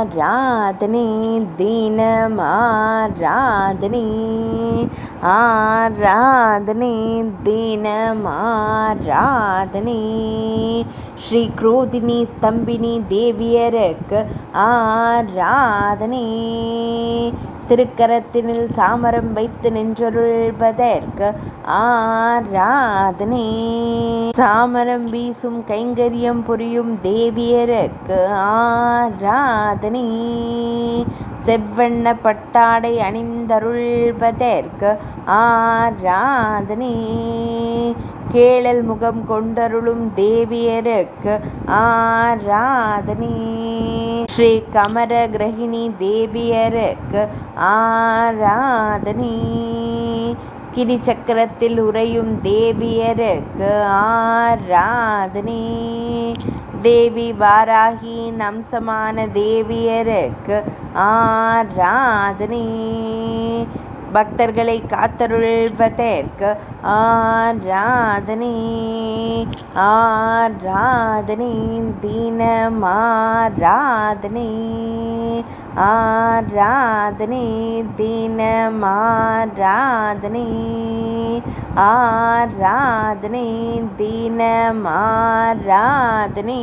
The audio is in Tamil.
ஆராதனை தினம் ஆராதனை ஆராதனை தினம் ஆராதனை ஸ்ரீ குரோதினி ஸ்தம்பினி தேவியருக்கு ஆராதனை திருக்கரத்தினில் சாமரம் வைத்து நின்றருள்வதற்கு ஆராதனை சாமரம் வீசும் கைங்கரியம் புரியும் தேவியருக்கு ஆராதனை செவ்வண்ண பட்டாடை அணிந்தருள்வதற்கு ஆராதனை கேளல் முகம் கொண்டருளும் தேவியருக்கு ஆராதனை ஸ்ரீ கமர கிரகிணி தேவியருக்கு ஆராதனை கிரி சக்கரத்தில் உறையும் தேவியருக்கு ஆராதனை தேவி வாராகியின் அம்சமான தேவியருக்கு ஆராதனை பக்தர்களை காத்தருள்வதற்கு ஆராதனை ஆராதனை தினம் ஆராதனை ஆராதனை தினம் ஆராதனை ஆராதனை தினம் ஆராதனை.